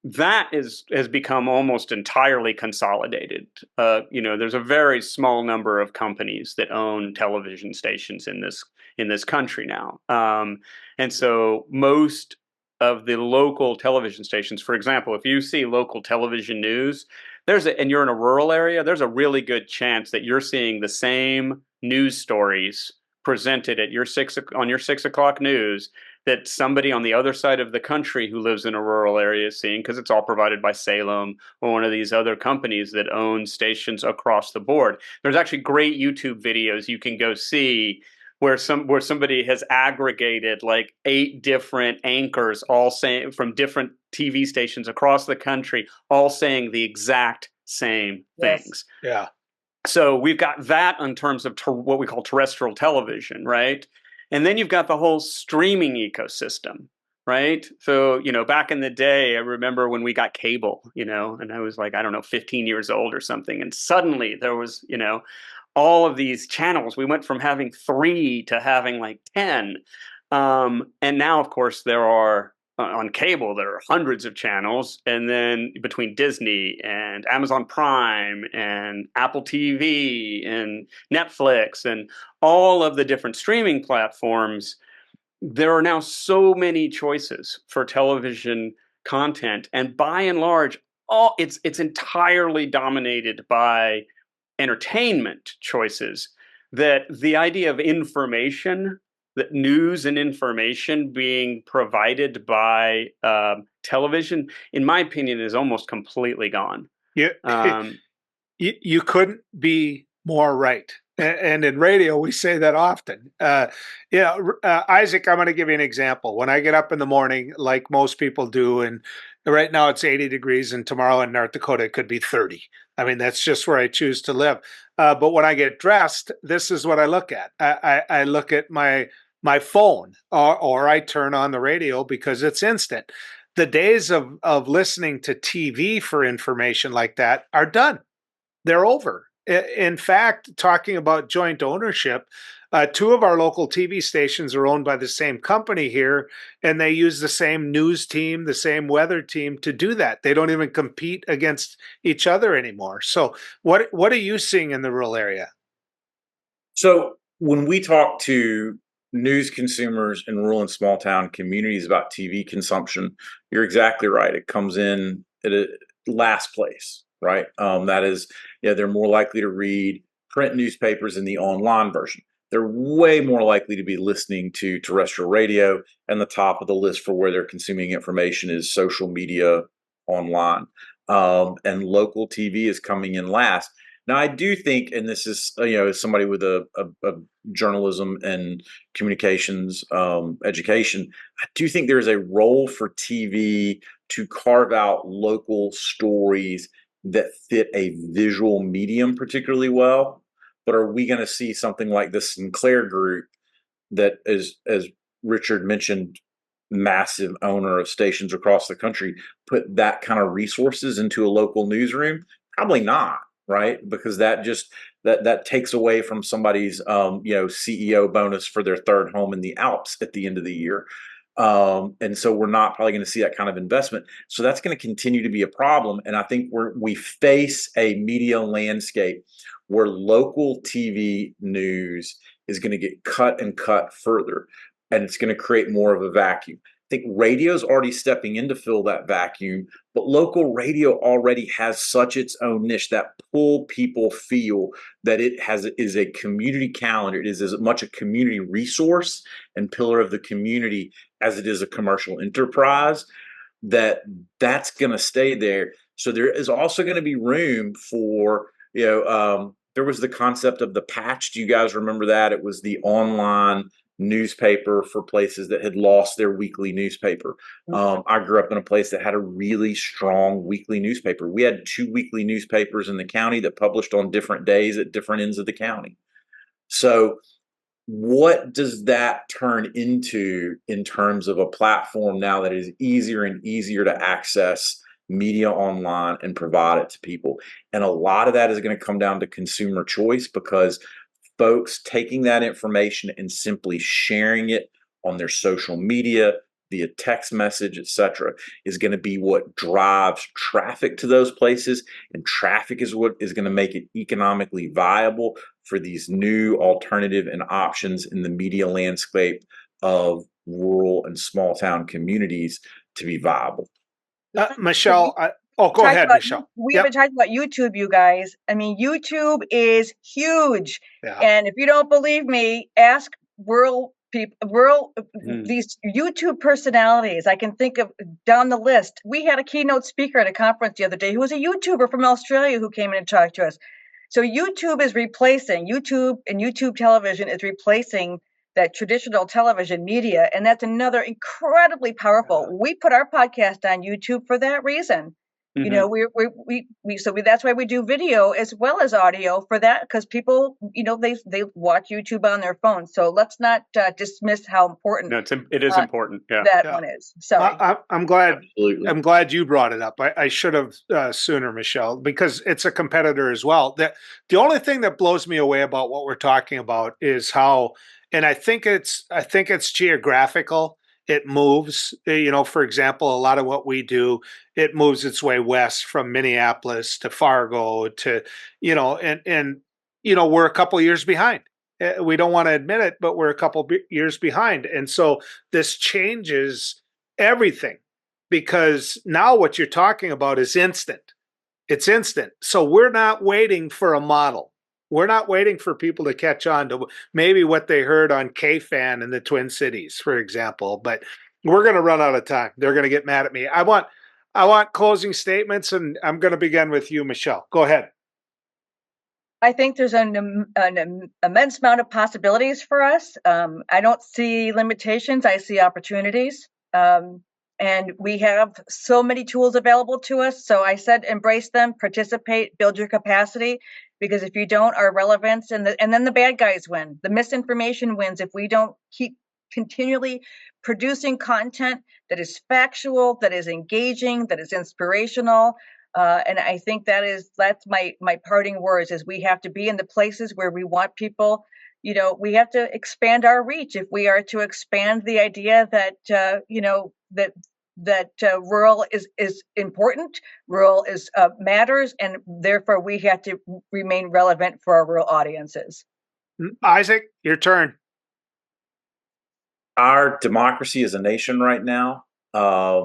That has become almost entirely consolidated. There's a very small number of companies that own television stations in this country now, and so most of the local television stations, for example, if you see local television news, and you're in a rural area, there's a really good chance that you're seeing the same news stories presented at your 6 o'clock news that somebody on the other side of the country who lives in a rural area is seeing, because it's all provided by Salem or one of these other companies that own stations across the board. There's actually great YouTube videos you can go see where somebody has aggregated like 8 different anchors, all saying from different TV stations across the country, all saying the exact same things. Yeah. So we've got that in terms of what we call terrestrial television, right? And then you've got the whole streaming ecosystem, right? So, back in the day, I remember when we got cable, and I was like, 15 years old or something. And suddenly there was, all of these channels. We went from having 3 to having like 10. And now, of course, on cable, there are hundreds of channels. And then between Disney and Amazon Prime and Apple TV and Netflix and all of the different streaming platforms, there are now so many choices for television content. And by and large, it's entirely dominated by entertainment choices, that the idea of information, that news and information being provided by television, in my opinion, is almost completely gone. You couldn't be more right. And in radio, we say that often. Isaac, I'm going to give you an example. When I get up in the morning, like most people do, and right now it's 80 degrees, and tomorrow in North Dakota, it could be 30. That's just where I choose to live. But when I get dressed, this is what I look at. I look at my phone, or I turn on the radio because it's instant. The days of listening to TV for information like that are done. They're over. In fact, talking about joint ownership, 2 of our local TV stations are owned by the same company here, and they use the same news team, the same weather team to do that. They don't even compete against each other anymore. So what are you seeing in the rural area? So when we talk to news consumers in rural and small town communities about TV consumption, you're exactly right. It comes in at a last place, right? That is, they're more likely to read print newspapers in the online version. They're way more likely to be listening to terrestrial radio, and the top of the list for where they're consuming information is social media online. And local TV is coming in last. Now, I do think, and this is, as somebody with a journalism and communications education, I do think there's a role for TV to carve out local stories that fit a visual medium particularly well. But are we going to see something like the Sinclair Group, that is, as Richard mentioned, massive owner of stations across the country, put that kind of resources into a local newsroom? Probably not, right? Because that just that takes away from somebody's CEO bonus for their third home in the Alps at the end of the year. And so we're not probably going to see that kind of investment. So that's going to continue to be a problem. And I think we face a media landscape where local TV news is going to get cut and cut further, and it's going to create more of a vacuum. think radio's already stepping in to fill that vacuum, but local radio already has such its own niche that pull people feel that is a community calendar. It is as much a community resource and pillar of the community as it is a commercial enterprise. That's going to stay there. So there is also going to be room for, there was the concept of the patch. Do you guys remember that? It was the online newspaper for places that had lost their weekly newspaper. I grew up in a place that had a really strong weekly newspaper. We had 2 weekly newspapers in the county that published on different days at different ends of the county. So what does that turn into in terms of a platform now that is easier and easier to access media online and provide it to people? And a lot of that is going to come down to consumer choice, because folks taking that information and simply sharing it on their social media, via text message, etc., is going to be what drives traffic to those places. And traffic is what is going to make it economically viable for these new alternative and options in the media landscape of rural and small town communities to be viable. Michelle, go ahead, Michelle. We've been talking about YouTube, you guys. I mean, YouTube is huge. Yeah. And if you don't believe me, ask rural people, these YouTube personalities. I can think of down the list. We had a keynote speaker at a conference the other day who was a YouTuber from Australia who came in and talked to us. So YouTube and YouTube television is replacing that traditional television media. And that's another incredibly powerful. We put our podcast on YouTube for that reason. You know, that's why we do video as well as audio for that, because people, they watch YouTube on their phone. So let's not dismiss how important. No, it is important. Yeah, that one is. Sorry, I'm glad. Absolutely. I'm glad you brought it up. I should have sooner, Michelle, because it's a competitor as well. The only thing that blows me away about what we're talking about is how, and I think it's geographical. It moves, for example, a lot of what we do, it moves its way west from Minneapolis to Fargo to, and we're a couple years behind. We don't want to admit it, but we're a couple years behind. And so this changes everything, because now what you're talking about is instant. It's instant. So we're not waiting for a model. We're not waiting for people to catch on to maybe what they heard on KFAN in the Twin Cities, for example. But we're going to run out of time. They're going to get mad at me. I want closing statements, and I'm going to begin with you, Michelle. Go ahead. I think there's an immense amount of possibilities for us. I don't see limitations. I see opportunities. And we have so many tools available to us. So I said, embrace them, participate, build your capacity. Because if you don't, our relevance and then the bad guys win. The misinformation wins if we don't keep continually producing content that is factual, that is engaging, that is inspirational. And I think that's my parting words is we have to be in the places where we want people. We have to expand our reach if we are to expand the idea that rural is important, rural is matters, and therefore we have to remain relevant for our rural audiences. Isaac, your turn. Our democracy as a nation right now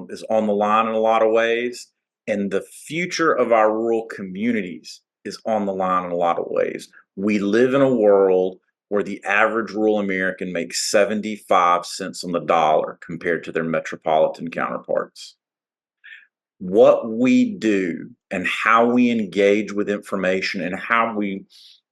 is on the line in a lot of ways, and the future of our rural communities is on the line in a lot of ways. We live in a world where the average rural American makes 75 cents on the dollar compared to their metropolitan counterparts. What we do and how we engage with information and how we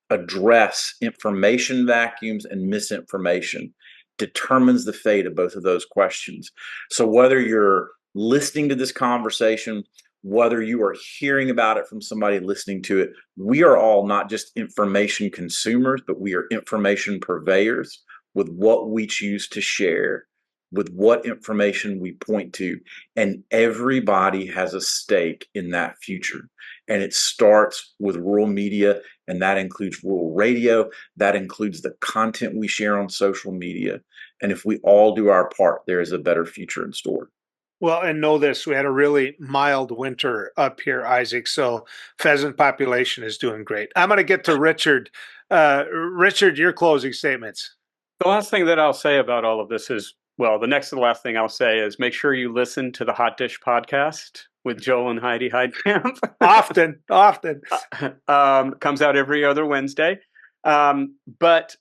address information vacuums and misinformation determines the fate of both of those questions. So whether you're listening to this conversation, whether you are hearing about it from somebody listening to it, we are all not just information consumers, but we are information purveyors with what we choose to share, with what information we point to. And everybody has a stake in that future. And it starts with rural media, and that includes rural radio. That includes the content we share on social media. And if we all do our part, there is a better future in store. Well, and know this, we had a really mild winter up here, Isaac, so pheasant population is doing great. I'm going to get to Richard. Richard, your closing statements. The last thing that I'll say about all of this is well, the next to the last thing I'll say is make sure you listen to the Hot Dish podcast with Joel and Heidi Heidkamp. Often. Comes out every other Wednesday. But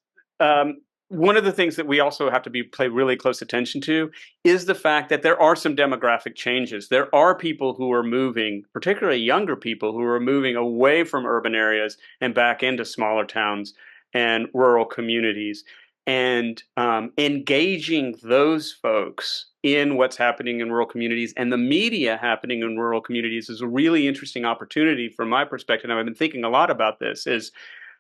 one of the things that we also have to pay really close attention to is the fact that there are some demographic changes. There are people who are moving, particularly younger people who are moving away from urban areas and back into smaller towns and rural communities. And engaging those folks in what's happening in rural communities and the media happening in rural communities is a really interesting opportunity from my perspective. And I've been thinking a lot about this, is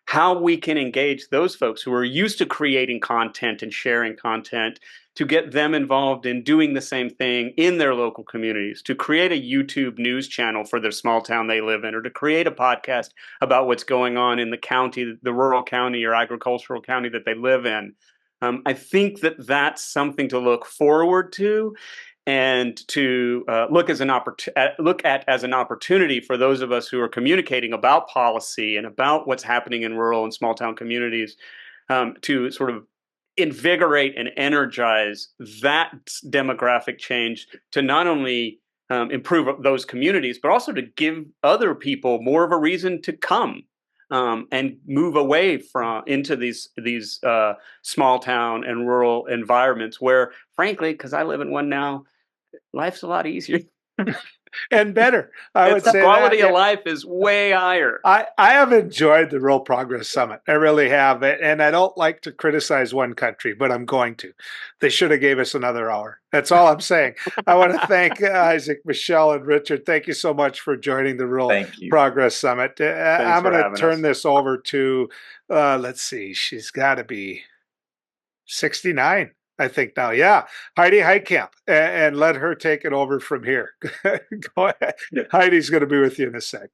how we can engage those folks who are used to creating content and sharing content, to get them involved in doing the same thing in their local communities, to create a YouTube news channel for the small town they live in, or to create a podcast about what's going on in the county, the rural county or agricultural county that they live in. I think that that's something to look forward to, and to look at as an opportunity for those of us who are communicating about policy and about what's happening in rural and small town communities, to sort of invigorate and energize that demographic change, to not only improve those communities, but also to give other people more of a reason to come and move away into these small town and rural environments where, frankly, because I live in one now, life's a lot easier. And better. I would The say quality that, of life is way higher. I have enjoyed the Rural Progress Summit. I really have. And I don't like to criticize one country, but I'm going to. They should have gave us another hour. That's all I'm saying. I want to thank Isaac, Michelle, and Richard. Thank you so much for joining the Rural Thank you. Progress Summit. I'm for going to having turn us. this over to, let's see, she's got to be 69. I think now, yeah, Heidi Heidkamp, and let her take it over from here. Go ahead. Heidi's going to be with you in a sec.